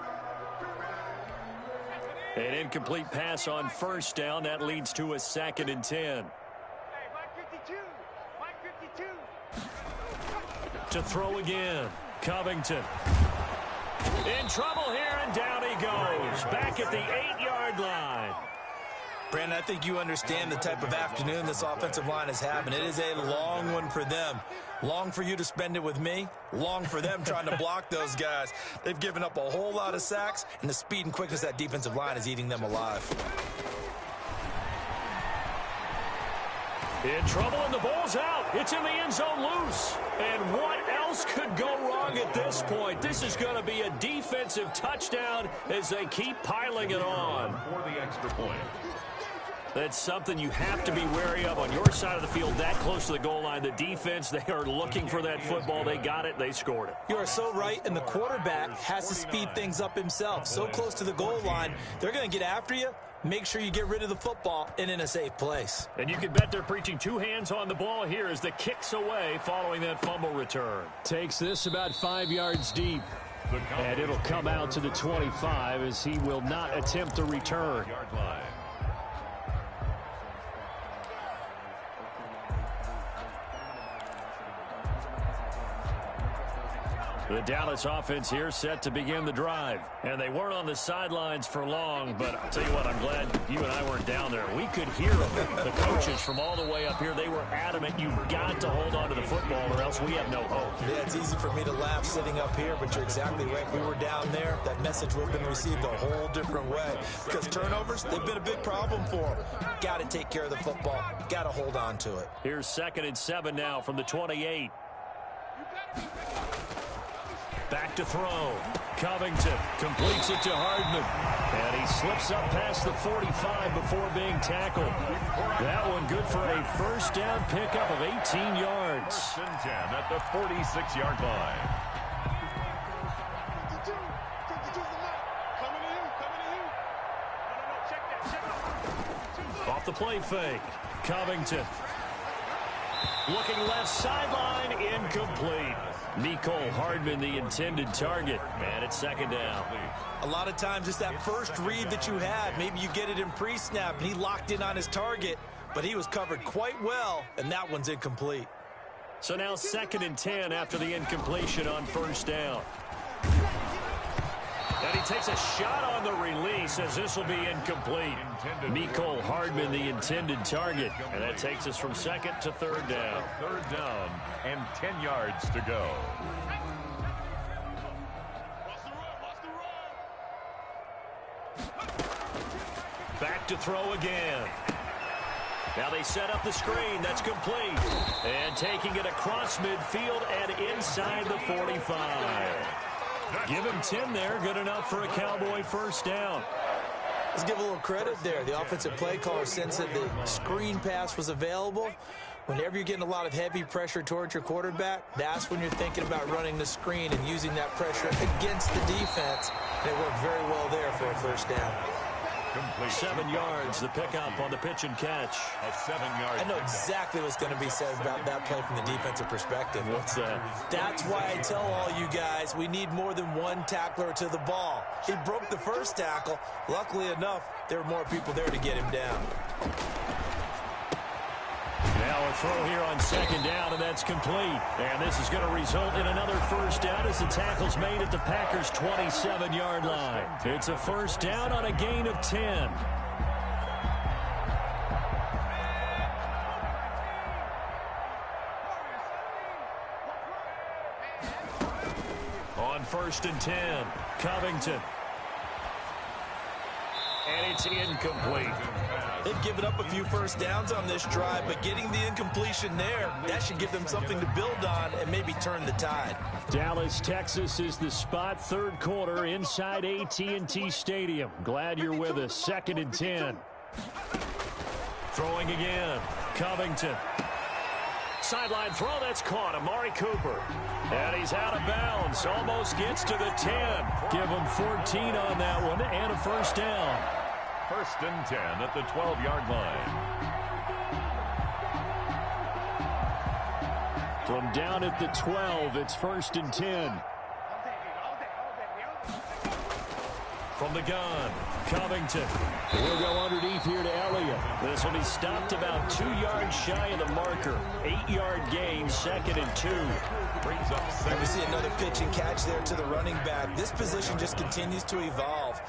A: An incomplete pass on first down. That leads to a 2nd and 10. To throw again. Covington. In trouble here, and down he goes. Back at the 8-yard line.
B: Brandon, I think you understand the type of afternoon this offensive line is having. It is a long one for them. Long for you to spend it with me. Long for them trying to block those guys. They've given up a whole lot of sacks, and the speed and quickness of that defensive line is eating them alive.
A: In trouble, and the ball's out. It's in the end zone loose. And what else could go wrong at this point? This is going to be a defensive touchdown as they keep piling it on.
C: For the extra point.
A: That's something you have to be wary of on your side of the field, that close to the goal line. The defense, they are looking for that football. They got it. They scored it.
B: You are so right, and the quarterback has to speed things up himself. So close to the goal line, they're going to get after you. Make sure you get rid of the football and in a safe place.
A: And you can bet they're preaching 2 hands on the ball here as the kick's away following that fumble return. Takes this about 5 yards deep. And it'll come out to the 25 as he will not attempt a return. The Dallas offense here set to begin the drive. And they weren't on the sidelines for long, but I'll tell you what, I'm glad you and I weren't down there. We could hear the coaches from all the way up here. They were adamant, you've got to hold on to the football or else we have no hope.
B: Yeah, it's easy for me to laugh sitting up here, but you're exactly right. We were down there. That message would have been received a whole different way. Because turnovers, they've been a big problem for them. Got to take care of the football. Got to hold on to it.
A: Here's 2nd and 7 now from the 28. Back to throw. Covington completes it to Hardman. And he slips up past the 45 before being tackled. That one good for a first down pickup of 18 yards.
C: 1st and 10 at the 46-yard line.
A: Off the play fake. Covington. Looking left sideline, incomplete. Mecole Hardman, the intended target, and it's 2nd down.
B: A lot of times it's that first read that you had. Maybe you get it in pre-snap, and he locked in on his target, but he was covered quite well, and that one's incomplete.
A: So now 2nd and 10 after the incompletion on first down. And he takes a shot on the release as this will be incomplete. Mecole Hardman, the intended target. And that takes us from 2nd to 3rd down.
C: 3rd down and 10 yards to go.
A: Back to throw again. Now they set up the screen. That's complete. And taking it across midfield and inside the 45. Give him 10 there. Good enough for a Cowboy first down.
B: Let's give a little credit there. The offensive play caller sensed that the screen pass was available. Whenever you're getting a lot of heavy pressure towards your quarterback, that's when you're thinking about running the screen and using that pressure against the defense. And it worked very well there for a first down.
C: Complete.
A: 7 yards, the pickup on the pitch and catch.
C: A 7-yard.
B: I know exactly what's going to be said about that play from the defensive perspective.
A: What's that?
B: That's why I tell all you guys we need more than one tackler to the ball. He broke the first tackle. Luckily enough, there were more people there to get him down.
A: Now a throw here on 2nd down, and that's complete. And this is going to result in another first down as the tackle's made at the Packers' 27-yard line. It's a first down on a gain of 10. On 1st and 10, Covington. And it's incomplete.
B: They've given up a few first downs on this drive, but getting the incompletion there, that should give them something to build on and maybe turn the tide.
A: Dallas, Texas is the spot, 3rd quarter inside AT&T Stadium. Glad you're with us. 2nd and 10. Throwing again. Covington. Sideline throw, that's caught. Amari Cooper. And he's out of bounds. Almost gets to the 10. Give him 14 on that one and a first down.
C: 1st and 10 at the 12-yard line.
A: From down at the 12, it's 1st and 10. From the gun, Covington. We'll go underneath here to Elliott. This will be stopped about 2 yards shy of the marker. 8-yard gain, 2nd and 2.
C: Brings up second.
B: We see another pitch and catch there to the running back. This position just continues to evolve.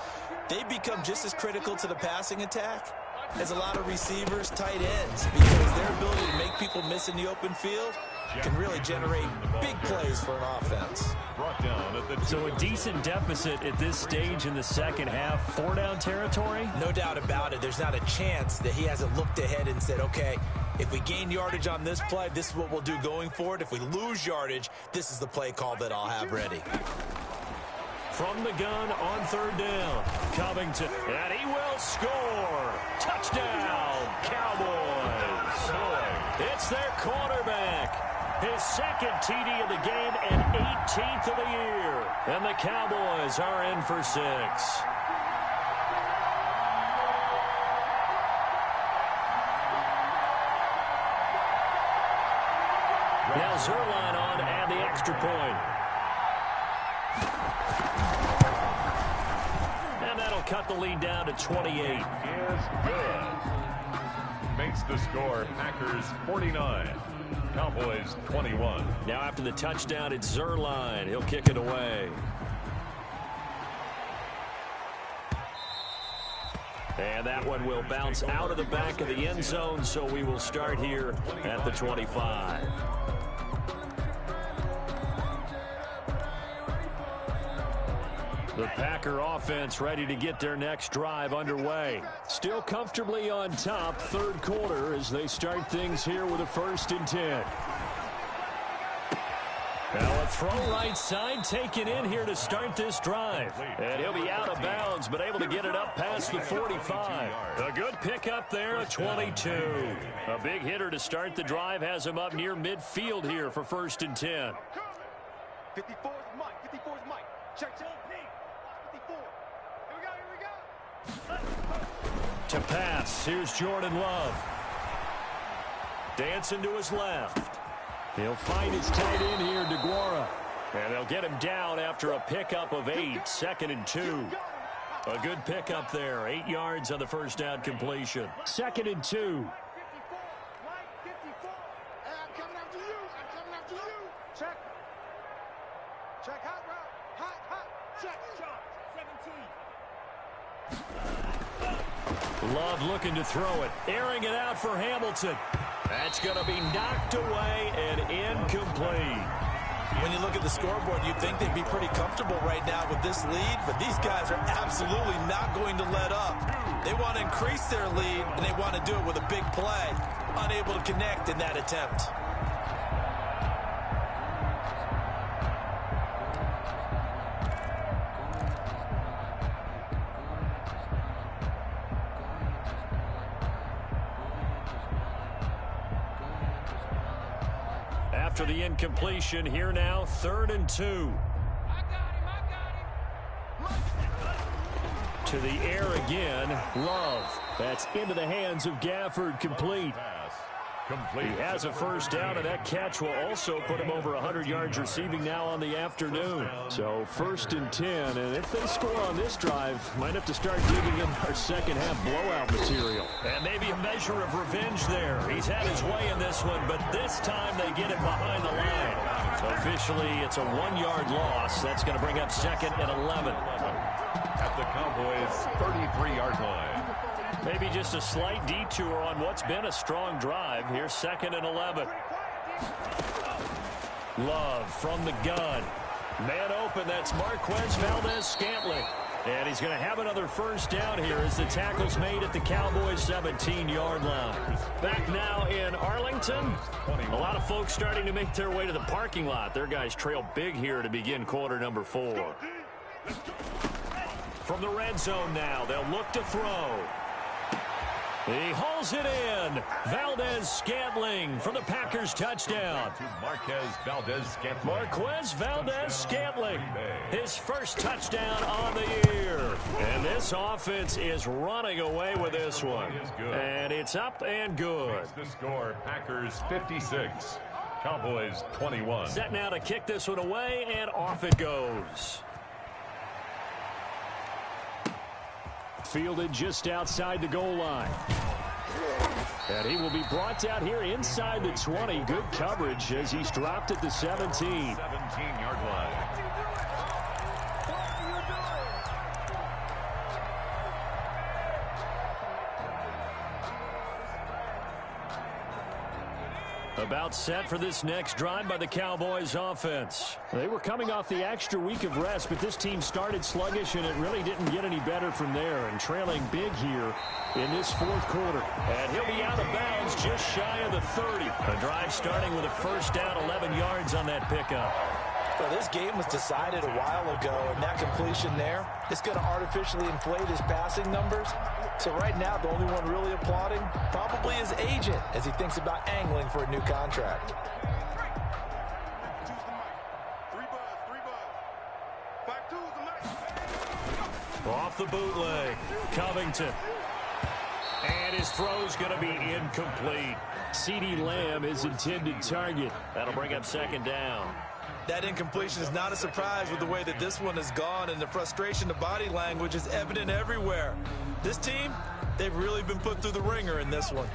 B: They become just as critical to the passing attack as a lot of receivers, tight ends, because their ability to make people miss in the open field can really generate big plays for an offense.
C: Brought down at the
A: So a decent deficit at this stage in the second half. 4-down territory?
B: No doubt about it. There's not a chance that he hasn't looked ahead and said, okay, if we gain yardage on this play, this is what we'll do going forward. If we lose yardage, this is the play call that I'll have ready.
A: From the gun on 3rd down, Covington, and he will score. Touchdown, Cowboys. It's their quarterback. His 2nd TD of the game and 18th of the year. And the Cowboys are in for 6. Now Zuerlein on and the extra point. And that'll cut the lead down to 28.
C: is good. Makes the score Packers 49. Cowboys 21.
A: Now after the touchdown, it's Zuerlein. He'll kick it away. And that one will bounce out of the back of the end zone, so we will start here at the 25. The Packer offense ready to get their next drive underway. Still comfortably on top, 3rd quarter, as they start things here with a 1st and 10. Now a throw right side taken in here to start this drive. And he'll be out of bounds, but able to get it up past the 45. A good pickup there, a 22. A big hitter to start the drive has him up near midfield here for 1st and 10.
D: 54 is Mike. 54 is Mike. Check, check. 54. Here we go.
A: To pass, here's Jordan Love. Dancing to his left. He'll find his tight end here, DeGuara. And they'll get him down after a pickup of 8, 2nd and 2. A good pickup there, 8 yards on the first down completion. 2nd and 2.
D: 54. Mike, 54. Hey, I'm coming after you. I'm coming after you. Check. Check hot route. Hot, hot. Check. 17.
A: Love looking to throw it. Airing it out for Hamilton. That's going to be knocked away and incomplete.
B: When you look at the scoreboard, you'd think they'd be pretty comfortable right now with this lead, but these guys are absolutely not going to let up. They want to increase their lead, and they want to do it with a big play. Unable to connect in that attempt.
A: After the incompletion, here now, 3rd and 2. To the air again. Love. That's into the hands of Gafford, complete. He has a first down, and that catch will also put him over 100 yards receiving now on the afternoon. So 1st and 10, and if they score on this drive, might have to start digging in our second half blowout material. And maybe a measure of revenge there. He's had his way in this one, but this time they get it behind the line. Officially, it's a 1-yard loss. That's going to bring up 2nd and 11.
C: At the Cowboys' 33-yard line.
A: Maybe just a slight detour on what's been a strong drive. Here's 2nd and 11. Love from the gun. Man open, that's Marquez Valdez-Scantling. And he's going to have another first down here as the tackle's made at the Cowboys' 17-yard line. Back now in Arlington. A lot of folks starting to make their way to the parking lot. Their guys trail big here to begin quarter number 4. From the red zone now, they'll look to throw. He hauls it in. Valdez-Scantling for the Packers touchdown. Marquez Valdez-Scantling. His first touchdown on the year. And this offense is running away with this one. And it's up and good.
C: The score, Packers 56. Cowboys 21.
A: Set now to kick this one away, and off it goes. Fielded just outside the goal line. And he will be brought down here inside the 20. Good coverage as he's dropped at the 17.
C: 17-yard line.
A: About set for this next drive by the Cowboys offense. They were coming off the extra week of rest, but this team started sluggish, and it really didn't get any better from there, and trailing big here in this 4th quarter. And he'll be out of bounds just shy of the 30. The drive starting with a first down, 11 yards on that pickup.
B: Well, this game was decided a while ago, and that completion there is going to artificially inflate his passing numbers. So right now, the only one really applauding probably his agent as he thinks about angling for a new contract.
A: Off the bootleg, Covington. And his throw's going to be incomplete. CeeDee Lamb is intended target. That'll bring up 2nd down.
B: That incompletion is not a surprise with the way that this one has gone, and the frustration, the body language is evident everywhere. This team, they've really been put through the ringer in this one.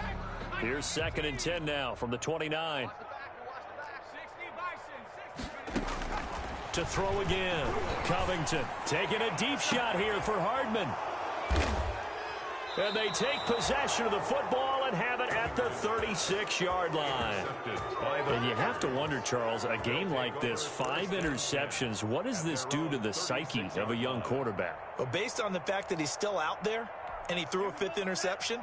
A: Here's 2nd and 10 now from the 29. To throw again. Covington taking a deep shot here for Hardman. And they take possession of the football and have it at the 36-yard line. And you have to wonder, Charles, a game like this, 5 interceptions, what does this do to the psyche of a young quarterback?
B: Well, based on the fact that he's still out there and he threw a 5th interception,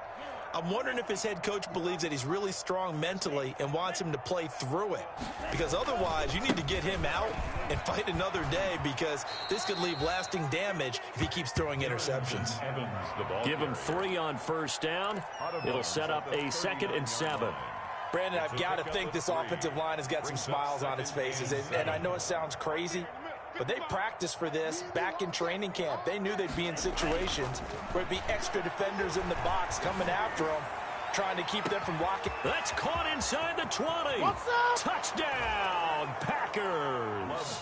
B: I'm wondering if his head coach believes that he's really strong mentally and wants him to play through it. Because otherwise, you need to get him out and fight another day, because this could leave lasting damage if he keeps throwing interceptions.
A: Give him 3 on first down. It'll set up a 2nd and 7.
B: Brandon, I've got to think this offensive line has got some smiles on its faces. And I know it sounds crazy, but they practiced for this back in training camp. They knew they'd be in situations where it'd be extra defenders in the box coming after them, trying to keep them from blocking.
A: That's caught inside the 20. Touchdown, Packers.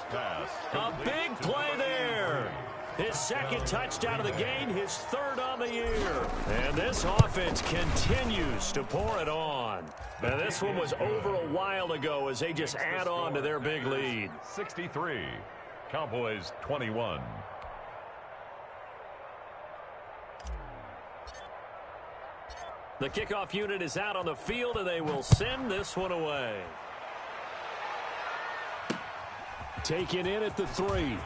A: A big play there. His 2nd touchdown of the game, his 3rd on the year. And this offense continues to pour it on. Now, this one was over a while ago as they just add on to their big lead.
C: 63. Cowboys 21.
A: The kickoff unit is out on the field, and they will send this one away. Taken in at the 3.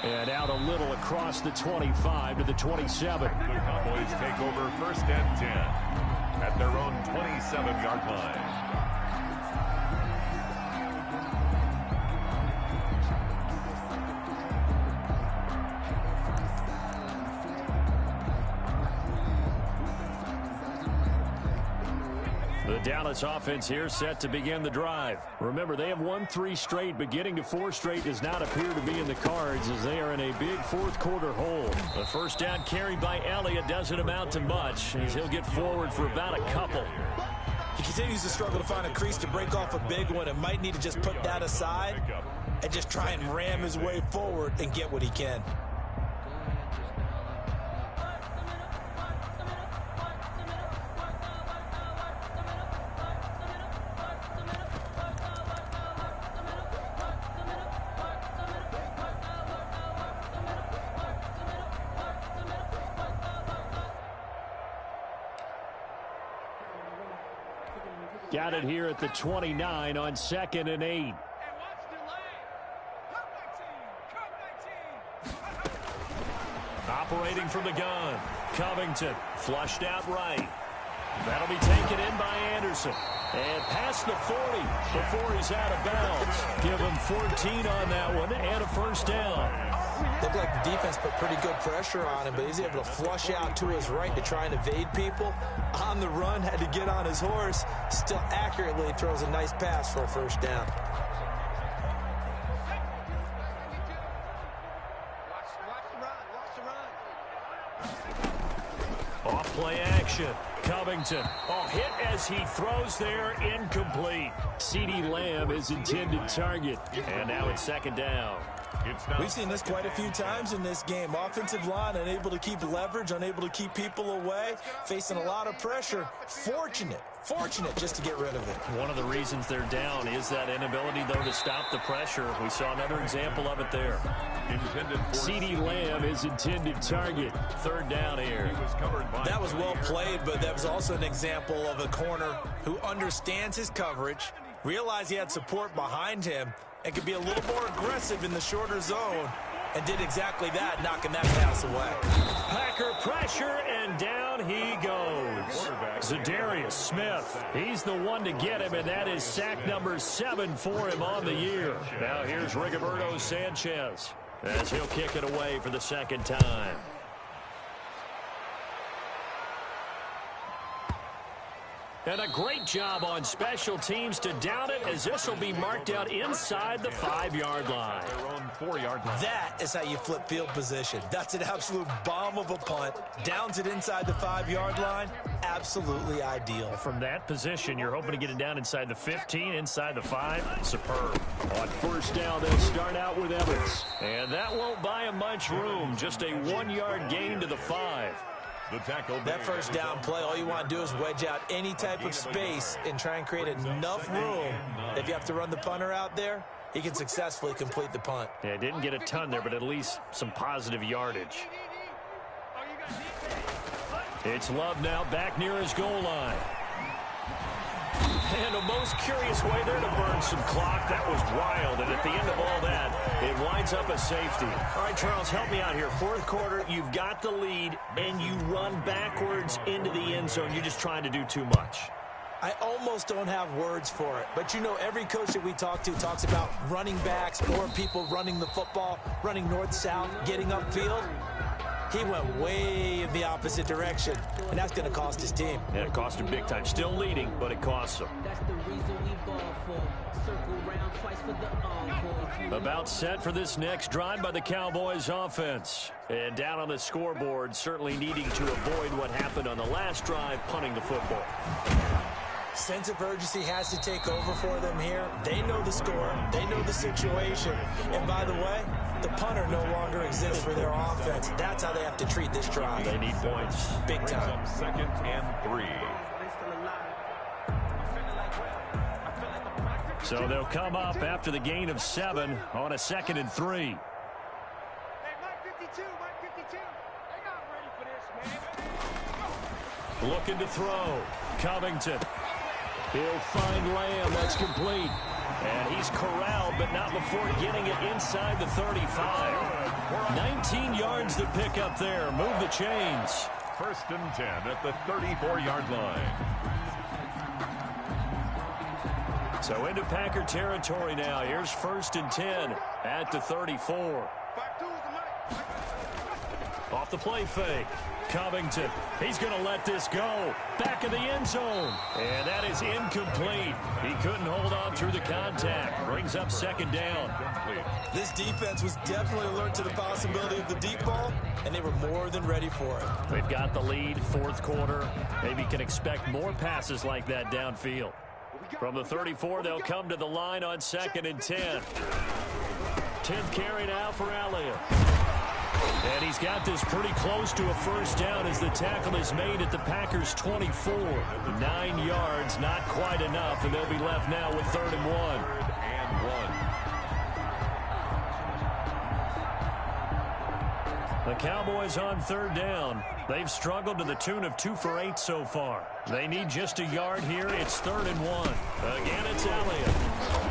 A: And out a little across the 25 to the 27.
C: The Cowboys take over 1st and 10 at their own 27-yard line.
A: The Dallas offense here set to begin the drive. Remember, they have won 3 straight, but getting to 4 straight does not appear to be in the cards as they are in a big fourth-quarter hole. The first down carry by Elliott doesn't amount to much, as he'll get forward for about a couple.
B: He continues to struggle to find a crease to break off a big one and might need to just put that aside and just try and ram his way forward and get what he can.
A: Got it here at the 29 on 2nd and 8. Operating from the gun. Covington flushed out right. That'll be taken in by Anderson. And past the 40 before he's out of bounds. Give him 14 on that one and a first down.
B: Looked like the defense put pretty good pressure on him, but he's able to flush out to his right to try and evade people. On the run, had to get on his horse. Still accurately throws a nice pass for a first down.
A: Off play action. Covington. Oh, hit as he throws there. Incomplete. CeeDee Lamb is intended target. And now it's 2nd down.
B: We've seen this quite a few times in this game. Offensive line unable to keep leverage, unable to keep people away, facing a lot of pressure. Fortunate just to get rid of it.
A: One of the reasons they're down is that inability, though, to stop the pressure. We saw another example of it there. CeeDee Lamb is intended target. 3rd down here.
B: That was well played, but that was also an example of a corner who understands his coverage, realized he had support behind him, and could be a little more aggressive in the shorter zone, and did exactly that, knocking that pass away.
A: Packer pressure, and down he goes. Za'Darius Smith, he's the one to get him, and that is sack number 7 for him on the year. Now here's Rigoberto Sanchez as he'll kick it away for the 2nd time. And a great job on special teams to down it, as this will be marked out inside the 5-yard line.
B: That is how you flip field position. That's an absolute bomb of a punt. Downs it inside the 5-yard line. Absolutely ideal.
A: From that position, you're hoping to get it down inside the 15, inside the 5. Superb. On first down, they'll start out with Evans. And that won't buy him much room. Just a 1-yard gain to the 5.
B: That first down play, all you want to do is wedge out any type of space and try and create enough room. If you have to run the punter out there, he can successfully complete the punt.
A: Yeah, didn't get a ton there, but at least some positive yardage. It's Love now back near his goal line. And a most curious way there to burn some clock. That was wild. And at the end of all that, it winds up a safety. All right, Charles, help me out here. 4th quarter, you've got the lead, and you run backwards into the end zone. You're just trying to do too much.
B: I almost don't have words for it. But, you know, every coach that we talk to talks about running backs or people running the football, running north-south, getting upfield. He went way in the opposite direction, and that's going to cost his team.
A: Yeah, it cost him big time. Still leading, but it costs him. About set for this next drive by the Cowboys offense. And down on the scoreboard, certainly needing to avoid what happened on the last drive, punting the football.
B: Sense of urgency has to take over for them here. They know the score. They know the situation. And by the way, the punter no longer exists for their offense. That's how they have to treat this drive.
A: They need points.
B: Big time.
C: 2nd and 3.
A: So they'll come up after the gain of 7 on a 2nd and 3.
D: Hey, Mike 52, Mike 52. They're not ready for this, man.
A: Looking to throw. Covington. He'll find Lamb. That's complete. And he's corralled, but not before getting it inside the 35. 19 yards to pick up there. Move the chains.
C: 1st and 10 at the 34-yard line.
A: So into Packer territory now. Here's 1st and 10 at the 34. Off the play fake. Covington, he's going to let this go. Back of the end zone. And that is incomplete. He couldn't hold on through the contact. Brings up second down.
B: This defense was definitely alert to the possibility of the deep ball, and they were more than ready for it.
A: They've got the lead, fourth quarter. Maybe can expect more passes like that downfield. From the 34, they'll come to the line on 2nd and 10. 10th carry now for Elliott. And he's got this pretty close to a first down as the tackle is made at the Packers' 24. 9 yards, not quite enough, and they'll be left now with 3rd and 1. The Cowboys on 3rd down. They've struggled to the tune of 2 for 8 so far. They need just a yard here. It's 3rd and 1. Again, it's Elliott.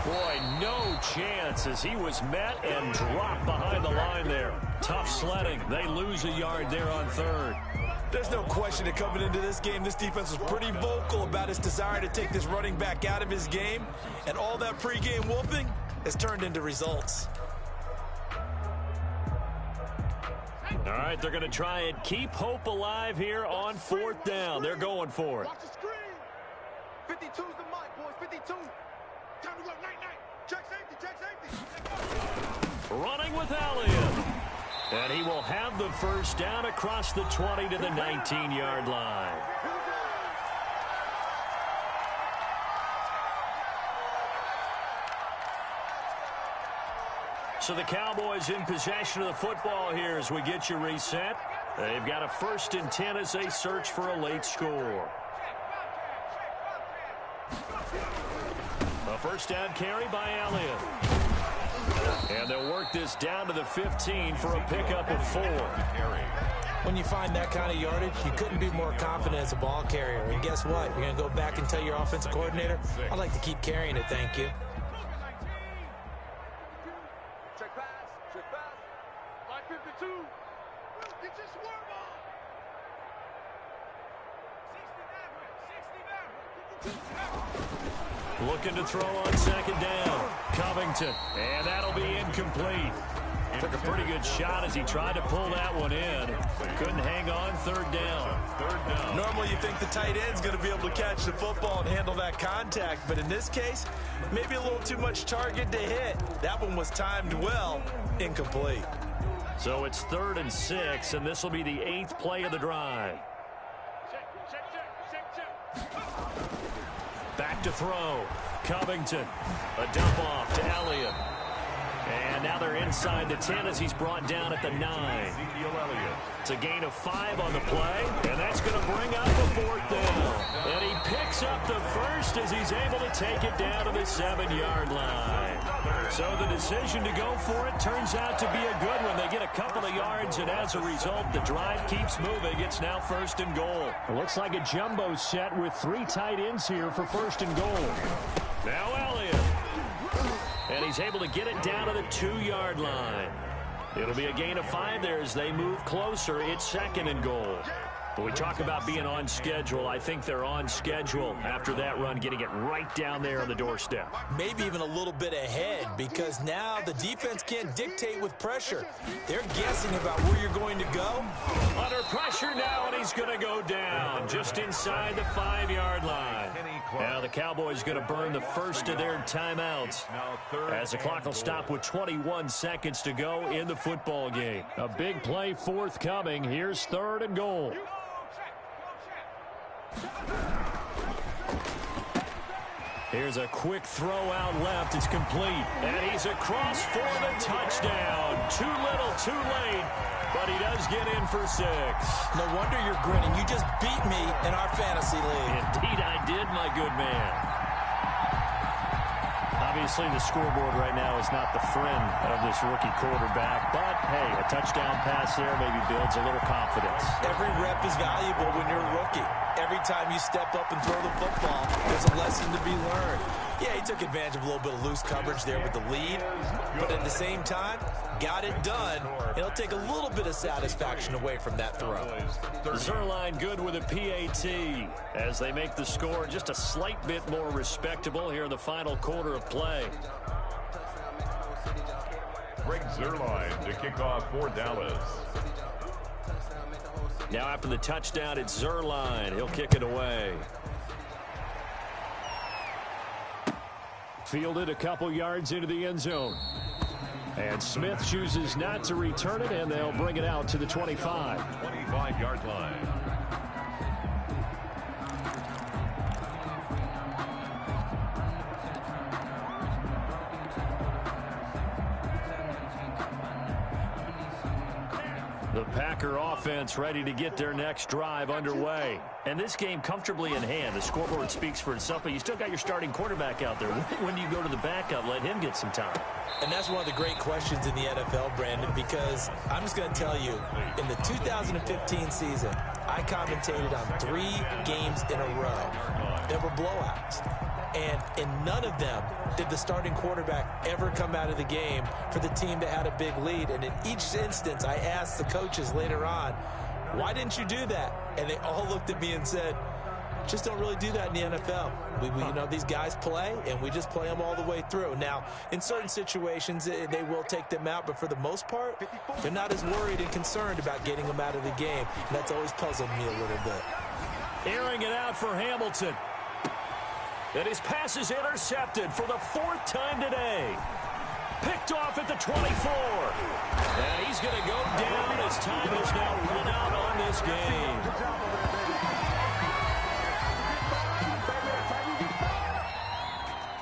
A: Boy, no chance as he was met and dropped behind the line there. Tough sledding. They lose a yard there on 3rd.
B: There's no question that coming into this game, this defense was pretty vocal about its desire to take this running back out of his game. And all that pregame whooping has turned into results.
A: All right, they're going to try and keep hope alive here on 4th down. They're going for it.
D: Watch the screen. 52's the mic, boys. 52. Time to go. Night. Check safety.
A: Running with Elliott. And he will have the first down across the 20 to the 19-yard line. So the Cowboys in possession of the football here as we get you reset. They've got a 1st and 10 as they search for a late score. A first down carry by Elliott. And they'll work this down to the 15 for a pickup of 4.
B: When you find that kind of yardage, you couldn't be more confident as a ball carrier. And guess what? You're going to go back and tell your offensive coordinator, I'd like to keep carrying it, thank you.
D: Check pass. Line 52. Get your swerve on.
A: Looking to throw on 2nd down. Covington. And that'll be incomplete. Took a pretty good shot as he tried to pull that one in. Couldn't hang on. 3rd down.
B: Normally you think the tight end's going to be able to catch the football and handle that contact, but in this case, maybe a little too much target to hit. That one was timed well. Incomplete.
A: So it's 3rd and 6, and this will be the 8th play of the drive.
D: Check.
A: Back to throw. Covington. A dump off to Elliott. And now they're inside the 10 as he's brought down at the 9. It's a gain of 5 on the play, and that's going to bring up a 4th down. And he picks up the first as he's able to take it down to the 7-yard line. So the decision to go for it turns out to be a good one. They get a couple of yards, and as a result, the drive keeps moving. It's now 1st and goal. It looks like a jumbo set with 3 tight ends here for 1st and goal. Now Elliott. And he's able to get it down to the 2-yard line. It'll be a gain of 5 there as they move closer. It's 2nd and goal. When we talk about being on schedule, I think they're on schedule after that run, getting it right down there on the doorstep.
B: Maybe even a little bit ahead, because now the defense can't dictate with pressure. They're guessing about where you're going to go.
A: Under pressure now, and he's going to go down just inside the 5-yard line. Now the Cowboys going to burn the first of their timeouts as the clock will stop with 21 seconds to go in the football game. A big play forthcoming. Here's 3rd and goal. Here's a quick throw out left. It's complete. And he's across for the touchdown. Too little, too late. But he does get in for 6.
B: No wonder you're grinning. You just beat me in our fantasy league.
A: Indeed I did, my good man. Obviously, the scoreboard right now is not the friend of this rookie quarterback. But, hey, a touchdown pass there maybe builds a little confidence.
B: Every rep is valuable when you're a rookie. Every time you step up and throw the football, there's a lesson to be learned. Yeah, he took advantage of a little bit of loose coverage there with the lead. But at the same time, got it done. It'll take a little bit of satisfaction away from that throw.
A: Zuerlein good with a PAT as they make the score just a slight bit more respectable here in the final quarter of play.
C: Greg Zuerlein to kick off for Dallas.
A: Now after the touchdown, it's Zuerlein. He'll kick it away. Fielded a couple yards into the end zone. And Smith chooses not to return it, and they'll bring it out to the 25.
C: 25-yard line.
A: The Packer offense ready to get their next drive underway. And this game comfortably in hand. The scoreboard speaks for itself, but you still got your starting quarterback out there. When do you go to the backup? Let him get some time.
B: And that's one of the great questions in the NFL, Brandon, because I'm just going to tell you, in the 2015 season, I commentated on 3 games in a row. There were blowouts. And in none of them did the starting quarterback ever come out of the game for the team that had a big lead. And in each instance, I asked the coaches later on, why didn't you do that? And they all looked at me and said, just don't really do that in the NFL. We you know, these guys play, and we just play them all the way through. Now, in certain situations, they will take them out, but for the most part, they're not as worried and concerned about getting them out of the game. And that's always puzzled me a little bit.
A: Airing it out for Hamilton. And his pass is intercepted for the 4th time today. Picked off at the 24. And he's going to go down as time is now run out on this game.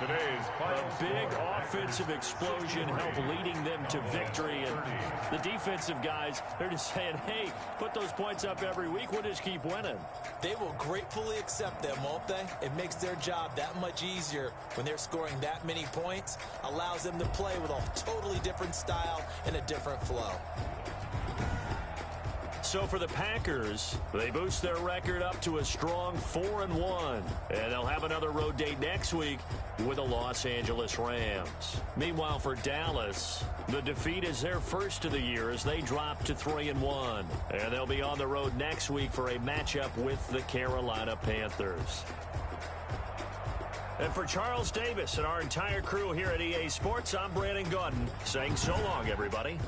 C: Today's
A: A big offensive explosion helped leading them to victory. And the defensive guys, they're just saying, hey, put those points up every week. We'll just keep winning.
B: They will gratefully accept them, won't they? It makes their job that much easier when they're scoring that many points. Allows them to play with a totally different style and a different flow.
A: So for the Packers, they boost their record up to a strong 4-1. And they'll have another road date next week with the Los Angeles Rams. Meanwhile, for Dallas, the defeat is their first of the year as they drop to 3-1. And they'll be on the road next week for a matchup with the Carolina Panthers. And for Charles Davis and our entire crew here at EA Sports, I'm Brandon Gaudin saying so long, everybody.